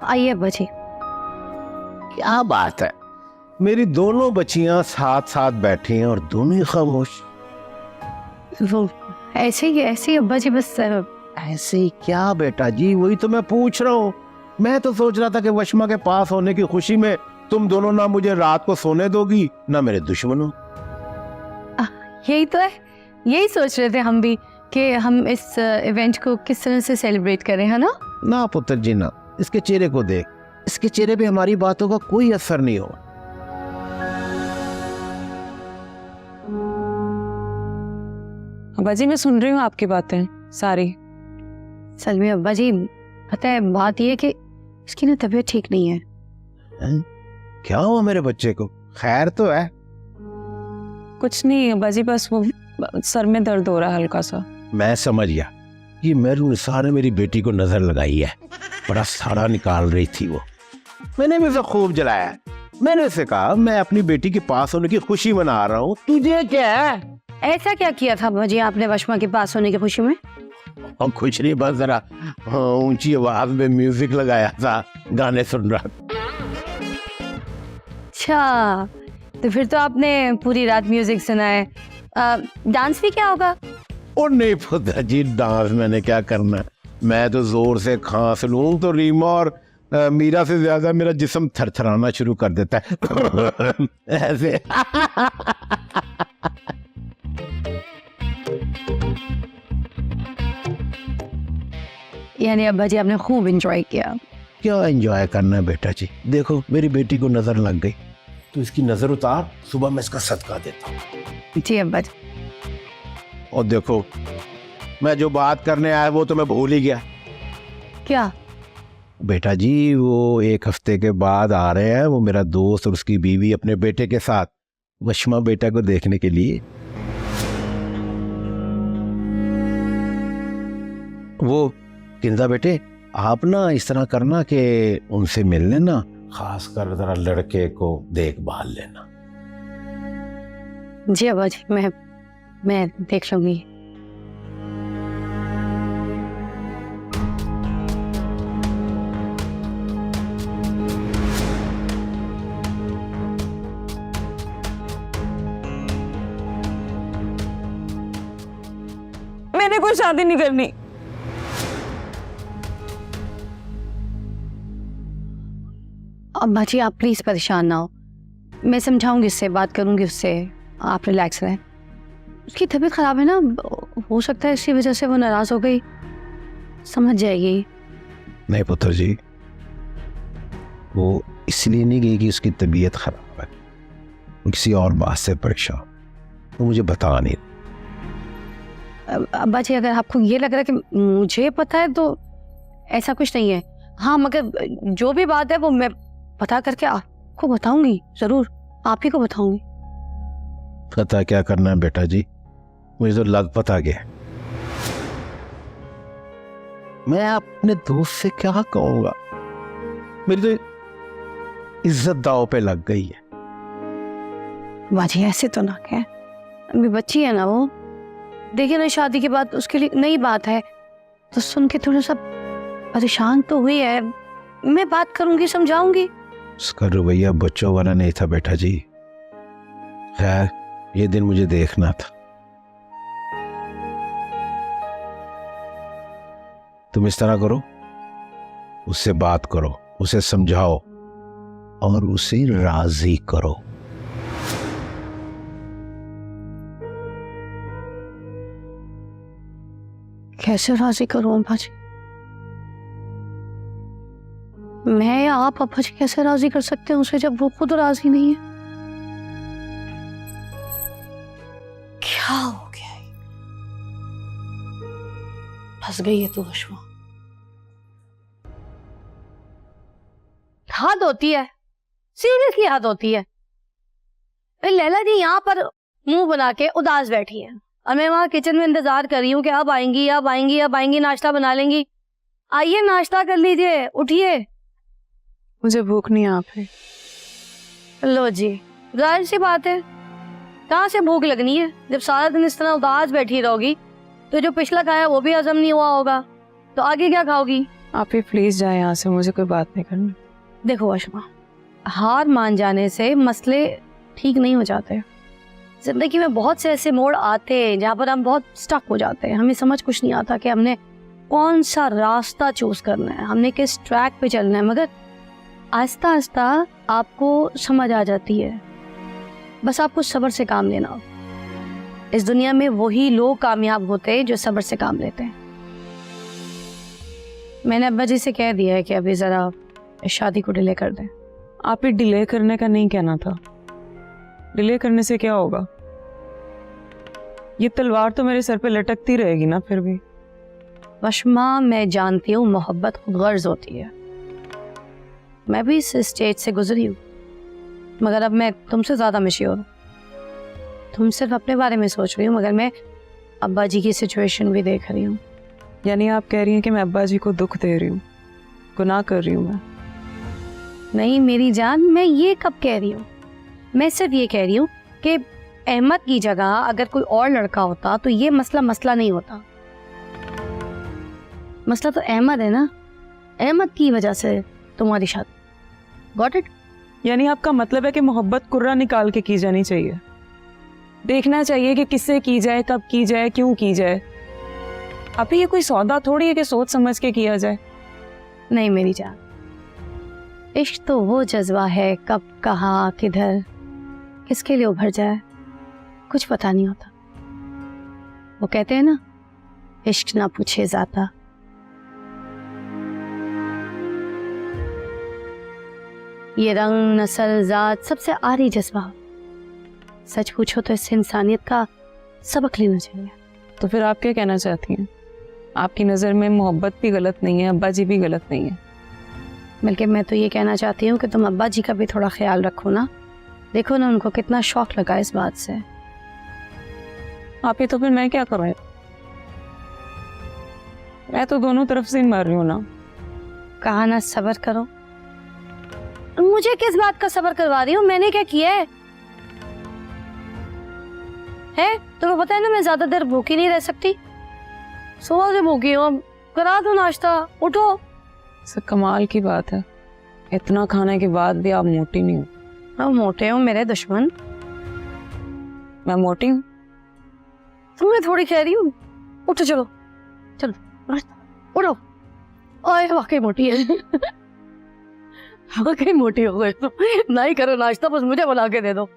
आइए अब्बा जी। क्या बात है, मेरी दोनों बच्चियां साथ साथ बैठी हैं और दोनों ही खामोश। वो ऐसे ही अब्बा जी, बस ऐसे ही क्या बेटा जी, वही तो मैं पूछ रहा हूँ। मैं तो सोच रहा था कि वशमा के पास होने की खुशी में तुम दोनों ना मुझे रात को सोने दोगी ना मेरे दुश्मनों। यही तो है, यही सोच रहे थे हम भी कि हम इस इवेंट को किस तरह से सेलिब्रेट करें, है ना? ना पुत्र जी ना, इसके चेहरे को देख, इसके चेहरे पे हमारी बातों का कोई असर नहीं हो। अब्बा जी मैं सुन रही हूँ आपकी बातें सारी। सच में अब्बा जी, पता है बात ये कि इसकी ना तबीयत ठीक नहीं है। क्या हुआ मेरे बच्चे को? खैर तो है? कुछ नहीं अब्बा जी, बस वो सर में दर्द हो रहा है हल्का सा। मैं समझ गया, ये मेहरुनिसा ने मेरी बेटी को नजर लगाई है। बड़ा साड़ा निकाल रही थी वो, मैंने भी उसे खूब जलाया। मैंने उसे कहा मैं अपनी बेटी के पास होने की खुशी मना रहा हूँ, तुझे क्या है? ऐसा क्या किया था अब्बा जी आपने वशमा के पास होने की खुशी में? और कुछ नहीं, बस जरा ऊंची आवाज में म्यूजिक लगाया था, गाने सुन रहा था। अच्छा, तो फिर तो आपने पूरी रात म्यूजिक सुना है। डांस भी क्या होगा? और नहीं पुत्र जी, डांस मैंने क्या करना, मैं तो जोर से खांस लूं तो रीमा और मीरा से ज्यादा मेरा जिस्म थरथराना शुरू कर देता है। ऐसे। यानी अब्बा जी आपने खूब एंजॉय किया। क्या एंजॉय करना है बेटा जी, देखो मेरी बेटी को नजर लग गई तो इसकी नजर उतार, सुबह मैं इसका सदका देता हूँ। जी अब्बा जी। और देखो मैं जो बात करने आया वो तो मैं भूल ही गया। क्या? बेटा जी वो 1 हफ्ते के बाद आ रहे हैं, वो मेरा दोस्त और उसकी बीवी अपने बेटे के साथ वशमा बेटा को देखने के लिए। वो किंदा बेटे, आप ना इस तरह करना कि उनसे मिल लेना, खासकर जरा लड़के को देखभाल लेना। जी अब्बा जी, मैं देख लूंगी। मैंने कोई शादी नहीं करनी। अब्बा जी आप प्लीज परेशान ना हो, मैं समझाऊंगी, उससे बात करूंगी उससे, आप रिलैक्स रहें। उसकी तबीयत खराब है ना, हो सकता है इसी वजह से वो नाराज हो गई, समझ जाएगी। नहीं पुत्र जी, वो इसलिए नहीं गई कि उसकी तबीयत खराब है, वो किसी और बात से परेशान, वो मुझे बता नहीं। अब्बा जी अगर आपको ये लग रहा है कि मुझे पता है तो ऐसा कुछ नहीं है। हाँ मगर जो भी बात है वो मैं पता करके आपको बताऊंगी, जरूर आप ही को बताऊंगी। पता क्या करना है बेटा जी, मुझे तो लग पता गया। मैं अपने दोस्त से क्या कहूंगा, मेरी तो इज्जत दांव पे लग गई है। बाजी ऐसे तो ना कहें, अभी बच्ची है ना वो, देखिए ना शादी के बाद उसके लिए नई बात है, तो सुन के थोड़ा सा परेशान तो हुई है। मैं बात करूंगी, समझाऊंगी। उसका रवैया बच्चों वाला नहीं था बेटा जी। खैर ये दिन मुझे देखना था। तुम इस तरह करो, उससे बात करो, उसे समझाओ और उसे राजी करो। कैसे राजी करूं अब्बा जी? मैं या आप अब्बा जी कैसे राजी कर सकते हैं उसे जब वो खुद राजी नहीं है? क्या हो गया? फंस गई है तू वशमा। हद होती है, सीरियसली हद होती है। लैला जी यहाँ पर मुंह बना के उदास बैठी है और मैं वहां किचन में इंतजार कर रही हूँ कि अब आएंगी, अब आएंगी, अब आएंगी, नाश्ता बना लेंगी। आइए नाश्ता कर लीजिए, उठिए। मुझे भूख नहीं है आप है। लो जी, जाहिर सी बात है, कहाँ से भूख लगनी है जब सारा दिन इस तरह उदास बैठी रहोगी? तो जो पिछला खाया वो भी हजम नहीं हुआ होगा, तो आगे क्या खाओगी? आप ही प्लीज जाए यहाँ से, मुझे कोई बात नहीं करनी। देखो अशमा, हार मान जाने से मसले ठीक नहीं हो जाते। जिंदगी में बहुत से ऐसे मोड़ आते हैं जहाँ पर हम बहुत स्टक हो जाते हैं, हमें समझ कुछ नहीं आता कि हमने कौन सा रास्ता चूज करना है, हमने किस ट्रैक पे चलना है। मगर आहिस्ता आहिस्ता आपको समझ आ जाती है, बस आपको सब्र से काम लेना हो। इस दुनिया में वही लोग कामयाब होते हैं जो सब्र से काम लेते हैं। मैंने अब्बा जी से कह दिया है कि अभी जरा इस शादी को डिले कर दें। आप ही डिले करने का नहीं कहना था। डिले करने से क्या होगा? ये तलवार तो मेरे सर पे लटकती रहेगी ना फिर भी। वशमा, मैं जानती हूँ मोहब्बत गर्ज होती है, मैं भी इस स्टेज से गुजरी हूँ, मगर अब मैं तुमसे ज़्यादा मैच्योर हूँ। तुम सिर्फ अपने बारे में सोच रही हो, मगर मैं अब्बा जी की सिचुएशन भी देख रही हूँ। यानी आप कह रही हैं कि मैं अब्बा जी को दुख दे रही हूँ, गुनाह कर रही हूँ मैं? नहीं मेरी जान, मैं ये कब कह रही हूँ। मैं सिर्फ ये कह रही हूँ कि अहमद की जगह अगर कोई और लड़का होता तो ये मसला नहीं होता। मसला तो अहमद है ना, अहमद की वजह से तुम्हारी शादी। Got it? यानी आपका मतलब है कि मोहब्बत कुर्रा निकाल के की जानी चाहिए, देखना चाहिए कि किससे की जाए, कब की जाए, क्यों की जाए। आप ये कोई सौदा थोड़ी है कि सोच समझ के किया जाए। नहीं मेरी जान, इश्क तो वो जज्बा है, कब कहाँ किधर किसके लिए उभर जाए कुछ पता नहीं होता। वो कहते हैं ना, इश्क ना पूछे जाता। ये रंग नस्ल जात सबसे आरी जज्बा, सच पूछो तो इससे इंसानियत का सबक लेना चाहिए। तो फिर आप क्या कहना चाहती हैं? आपकी नज़र में मोहब्बत भी गलत नहीं है, अब्बा जी भी गलत नहीं है? बल्कि मैं तो ये कहना चाहती हूँ कि तुम अब्बा जी का भी थोड़ा ख्याल रखो ना। देखो ना उनको कितना शौक लगा इस बात से। आप ही तो फिर मैं क्या करूँ? मैं तो दोनों तरफ से ही मर रही हूँ ना। कहा ना सब्र करो। मुझे किस बात का सब्र करवा रही हूँ? मैंने क्या किया है? तुम्हें पता है ना मैं ज्यादा देर भूखी नहीं रह सकती। सुबह से भूखी हूँ, करा दो नाश्ता, उठो। सर कमाल की बात है, इतना खाने के बाद भी आप मोटी नहीं हो। मैं मोटे हूँ मेरे दुश्मन। मैं मोटी हूँ? तुम्हें थोड़ी कह रही हूँ। उठो, चलो चलो उठो। ओए वाकई मोटी है। वाकई मोटी हो गई तुम। नहीं करो नाश्ता, बस मुझे बना के दे दो।